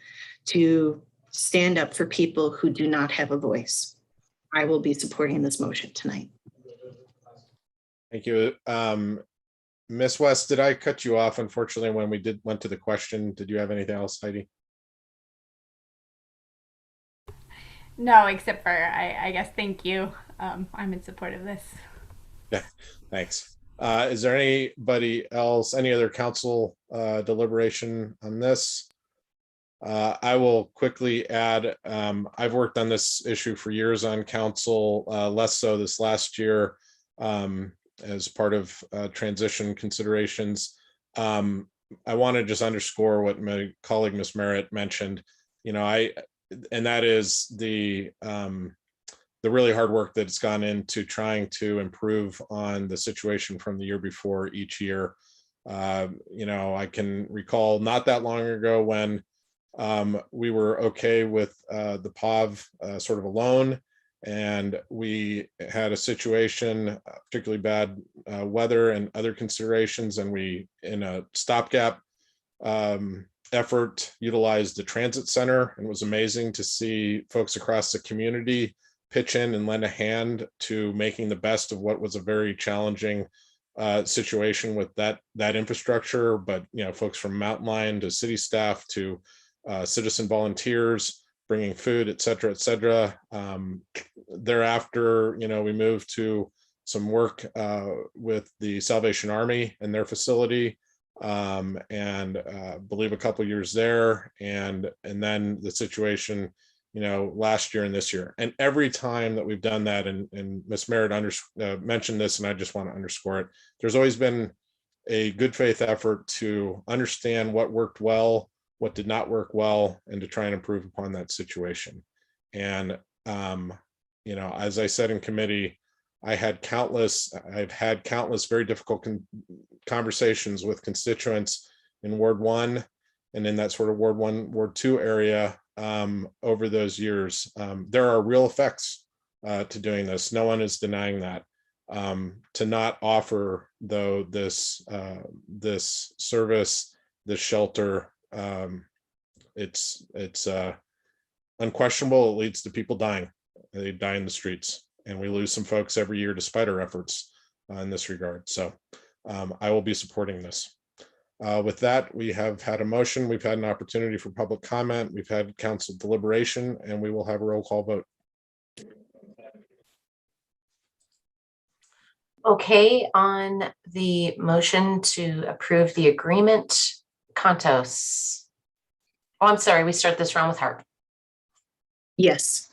Speaker 11: to stand up for people who do not have a voice. I will be supporting this motion tonight.
Speaker 1: Thank you. Ms. West, did I cut you off? Unfortunately, when we went to the question, did you have anything else, Heidi?
Speaker 9: No, except for I guess thank you. I'm in support of this.
Speaker 1: Yeah, thanks. Is there anybody else, any other council deliberation on this? I will quickly add, I've worked on this issue for years on council, less so this last year as part of transition considerations. I want to just underscore what my colleague Ms. Merritt mentioned, and that is the really hard work that's gone into trying to improve on the situation from the year before each year. I can recall not that long ago when we were okay with the POV sort of alone, and we had a situation, particularly bad weather and other considerations, and we, in a stopgap effort, utilized the transit center, and it was amazing to see folks across the community pitch in and lend a hand to making the best of what was a very challenging situation with that infrastructure. But folks from Mountain Lion to city staff to citizen volunteers bringing food, et cetera, et cetera. Thereafter, we moved to some work with the Salvation Army and their facility, and believe a couple years there, and then the situation last year and this year. And every time that we've done that, and Ms. Merritt mentioned this, and I just want to underscore it, there's always been a good faith effort to understand what worked well, what did not work well, and to try and improve upon that situation. And as I said in committee, I've had countless very difficult conversations with constituents in Ward 1 and in that sort of Ward 1, Ward 2 area over those years. There are real effects to doing this. No one is denying that. To not offer, though, this service, this shelter, it's unquestionable. It leads to people dying. They die in the streets, and we lose some folks every year despite our efforts in this regard. So I will be supporting this. With that, we have had a motion. We've had an opportunity for public comment. We've had council deliberation, and we will have a roll call vote.
Speaker 2: Okay, on the motion to approve the agreement, Contos. Oh, I'm sorry, we start this round with Harp.
Speaker 11: Yes.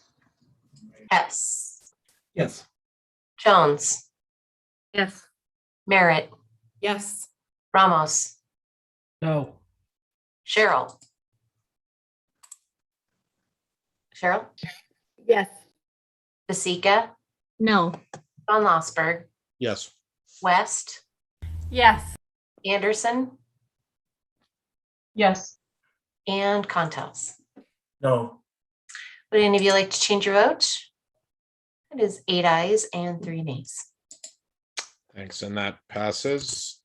Speaker 2: Hess,
Speaker 3: Yes.
Speaker 2: Jones,
Speaker 5: Yes.
Speaker 2: Merritt,
Speaker 4: Yes.
Speaker 2: Ramos,
Speaker 3: No.
Speaker 2: Cheryl. Cheryl,
Speaker 13: Yes.
Speaker 2: Vasika,
Speaker 8: No.
Speaker 2: Von Lossberg,
Speaker 1: Yes.
Speaker 2: West,
Speaker 9: Yes.
Speaker 2: Anderson,
Speaker 12: Yes.
Speaker 2: and Contos.
Speaker 3: No.
Speaker 2: Would any of you like to change your vote? It is 8 ayes and 3 nays.
Speaker 1: Thanks, and that passes.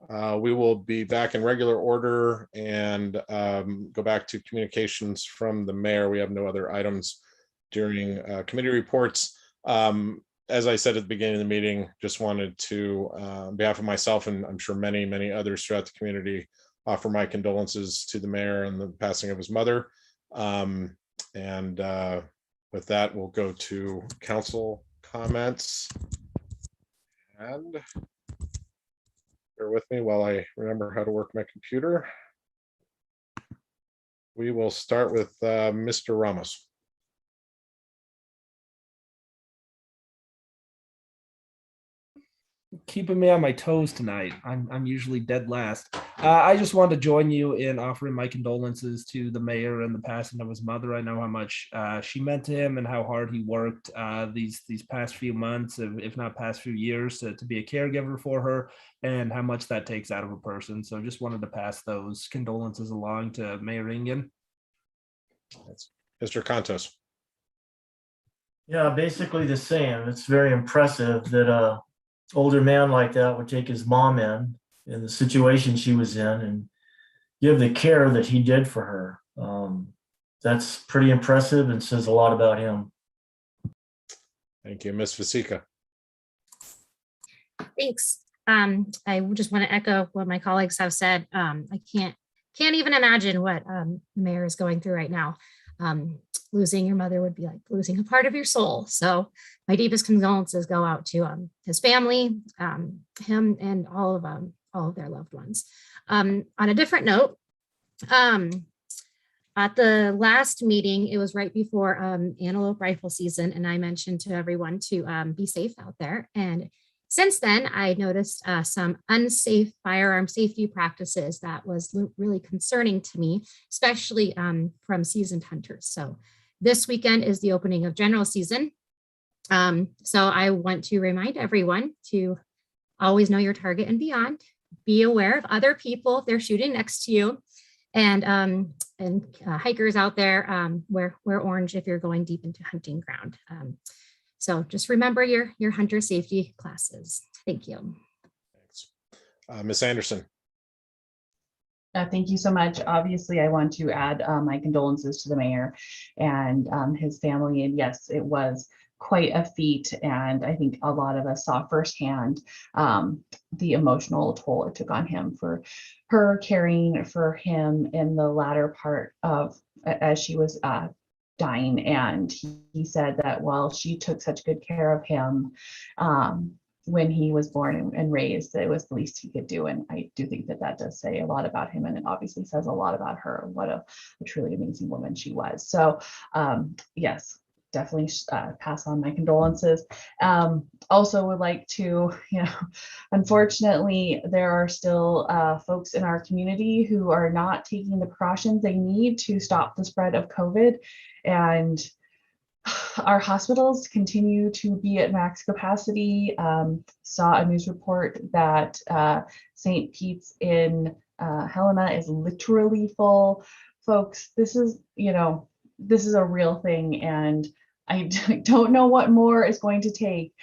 Speaker 1: We will be back in regular order and go back to communications from the mayor. We have no other items during committee reports. As I said at the beginning of the meeting, just wanted to, on behalf of myself and I'm sure many, many others throughout the community, offer my condolences to the mayor and the passing of his mother. With that, we'll go to council comments. And bear with me while I remember how to work my computer. We will start with Mr. Ramos.
Speaker 3: Keeping me on my toes tonight. I'm usually dead last. I just wanted to join you in offering my condolences to the mayor and the passing of his mother. I know how much she meant to him and how hard he worked these past few months, if not past few years, to be a caregiver for her, and how much that takes out of a person. So just wanted to pass those condolences along to Mayor Ingen.
Speaker 1: Mr. Contos.
Speaker 14: Yeah, basically the same. It's very impressive that older man like that would take his mom in the situation she was in and give the care that he did for her. That's pretty impressive and says a lot about him.
Speaker 1: Thank you. Ms. Vasika.
Speaker 8: Thanks. I just want to echo what my colleagues have said. I can't even imagine what the mayor is going through right now. Losing your mother would be like losing a part of your soul. So my deepest condolences go out to his family, him, and all of their loved ones. On a different note, at the last meeting, it was right before antelope rifle season, and I mentioned to everyone to be safe out there. And since then, I noticed some unsafe firearm safety practices that was really concerning to me, especially from seasoned hunters. So this weekend is the opening of general season. So I want to remind everyone to always know your target and beyond. Be aware of other people if they're shooting next to you, and hikers out there, wear orange if you're going deep into hunting ground. So just remember your hunter safety classes. Thank you.
Speaker 1: Thanks. Ms. Anderson.
Speaker 12: Thank you so much. Obviously, I want to add my condolences to the mayor and his family. And yes, it was quite a feat. And I think a lot of us saw firsthand the emotional toll it took on him, for her caring for him in the latter part of as she was dying. And he said that while she took such good care of him when he was born and raised, it was the least he could do. And I do think that that does say a lot about him, and it obviously says a lot about her, what a truly amazing woman she was. So yes, definitely pass on my condolences. Also would like to, unfortunately, there are still folks in our community who are not taking the precautions they need to stop the spread of COVID. And our hospitals continue to be at max capacity. Saw a news report that St. Pete's in Helena is literally full. Folks, this is a real thing, and I don't know what more is going to take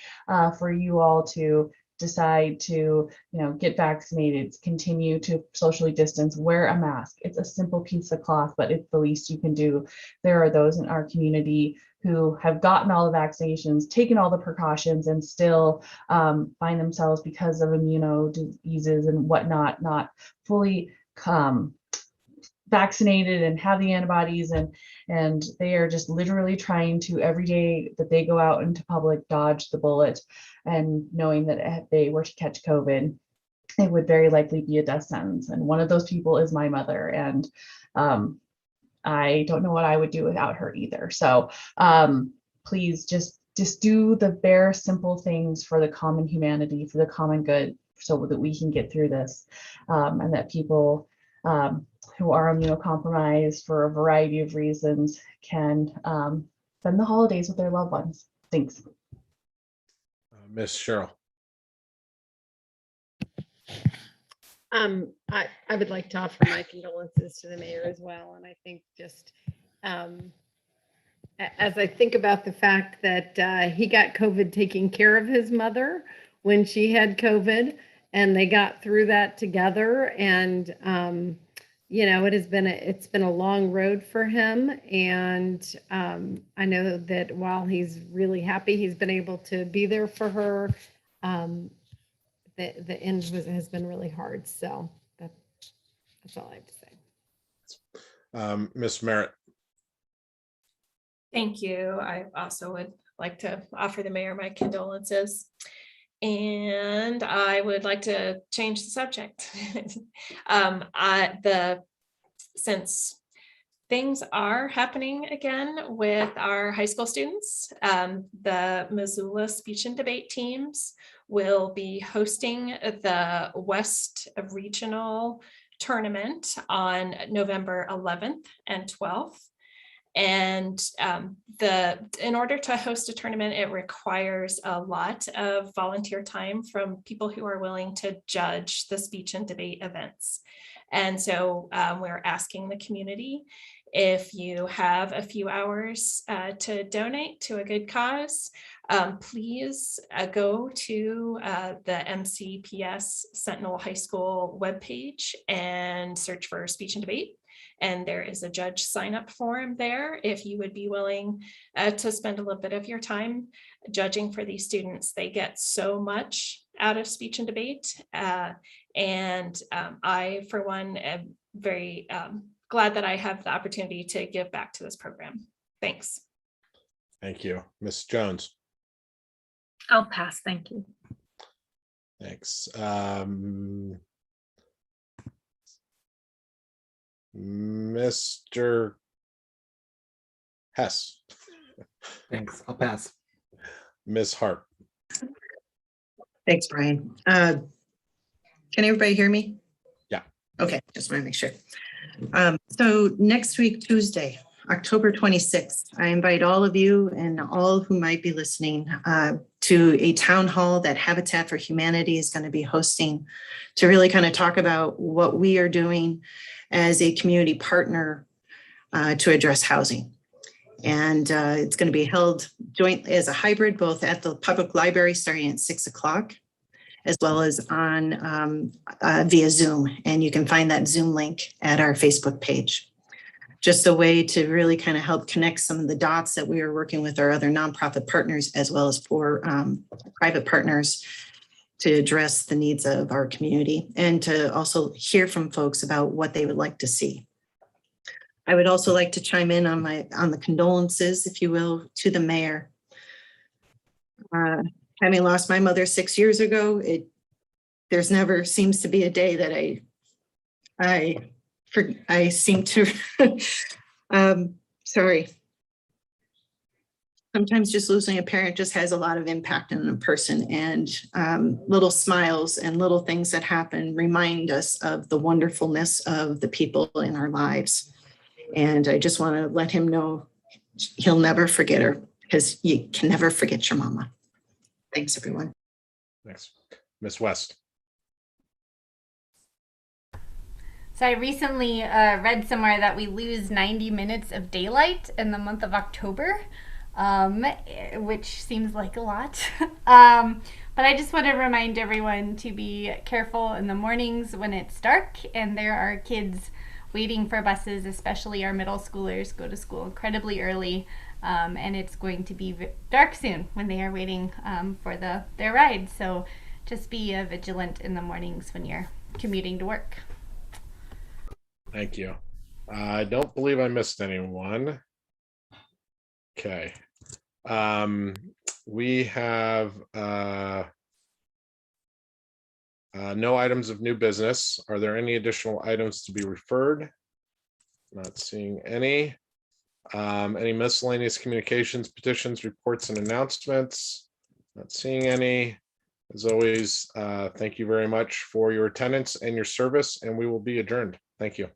Speaker 12: for you all to decide to get vaccinated, continue to socially distance, wear a mask. It's a simple piece of cloth, but it's the least you can do. There are those in our community who have gotten all the vaccinations, taken all the precautions, and still find themselves, because of immunodiseases and whatnot, not fully vaccinated and have the antibodies, and they are just literally trying to, every day that they go out into public, dodge the bullet, and knowing that if they were to catch COVID, it would very likely be a death sentence. And one of those people is my mother. And I don't know what I would do without her either. So please just do the bare simple things for the common humanity, for the common good, so that we can get through this, and that people who are immunocompromised for a variety of reasons can spend the holidays with their loved ones. Thanks.
Speaker 1: Miss Cheryl.
Speaker 13: I would like to offer my condolences to the mayor as well. And I think just as I think about the fact that he got COVID taking care of his mother when she had COVID, and they got through that together. And it's been a long road for him. And I know that while he's really happy he's been able to be there for her, the end has been really hard. So that's all I have to say.
Speaker 1: Miss Merritt.
Speaker 4: Thank you. I also would like to offer the mayor my condolences. And I would like to change the subject. Since things are happening again with our high school students, the Missoula speech and debate teams will be hosting the West Regional Tournament on November 11th and 12th. And in order to host a tournament, it requires a lot of volunteer time from people who are willing to judge the speech and debate events. And so we're asking the community, if you have a few hours to donate to a good cause, please go to the MCPS Sentinel High School webpage and search for speech and debate. And there is a judge sign up form there if you would be willing to spend a little bit of your time judging for these students. They get so much out of speech and debate. And I, for one, am very glad that I have the opportunity to give back to this program. Thanks.
Speaker 1: Thank you. Miss Jones.
Speaker 5: I'll pass. Thank you.
Speaker 1: Thanks. Mr. Hess.
Speaker 15: Thanks. I'll pass.
Speaker 1: Ms. Hart.
Speaker 11: Thanks, Brian. Can everybody hear me?
Speaker 1: Yeah.
Speaker 11: Okay, just want to make sure. So next week, Tuesday, October 26th, I invite all of you and all who might be listening to a town hall that Habitat for Humanity is going to be hosting to really kind of talk about what we are doing as a community partner to address housing. And it's going to be held jointly as a hybrid, both at the public library starting at 6 o'clock, as well as on via Zoom. And you can find that Zoom link at our Facebook page. Just a way to really kind of help connect some of the dots that we are working with our other nonprofit partners, as well as for private partners, to address the needs of our community and to also hear from folks about what they would like to see. I would also like to chime in on the condolences, if you will, to the mayor. Having lost my mother 6 years ago, there's never seems to be a day that I seem to sorry. Sometimes just losing a parent just has a lot of impact on a person, and little smiles and little things that happen remind us of the wonderfulness of the people in our lives. And I just want to let him know he'll never forget her, because you can never forget your mama. Thanks, everyone.
Speaker 1: Thanks. Ms. West.
Speaker 9: So I recently read somewhere that we lose 90 minutes of daylight in the month of October, which seems like a lot. But I just want to remind everyone to be careful in the mornings when it's dark and there are kids waiting for buses, especially our middle schoolers go to school incredibly early. And it's going to be dark soon when they are waiting for their ride. So just be vigilant in the mornings when you're commuting to work.
Speaker 1: Thank you. I don't believe I missed anyone. Okay. We have No items of new business. Are there any additional items to be referred? Not seeing any. Any miscellaneous communications, petitions, reports, and announcements? Not seeing any. As always, thank you very much for your attendance and your service, and we will be adjourned. Thank you.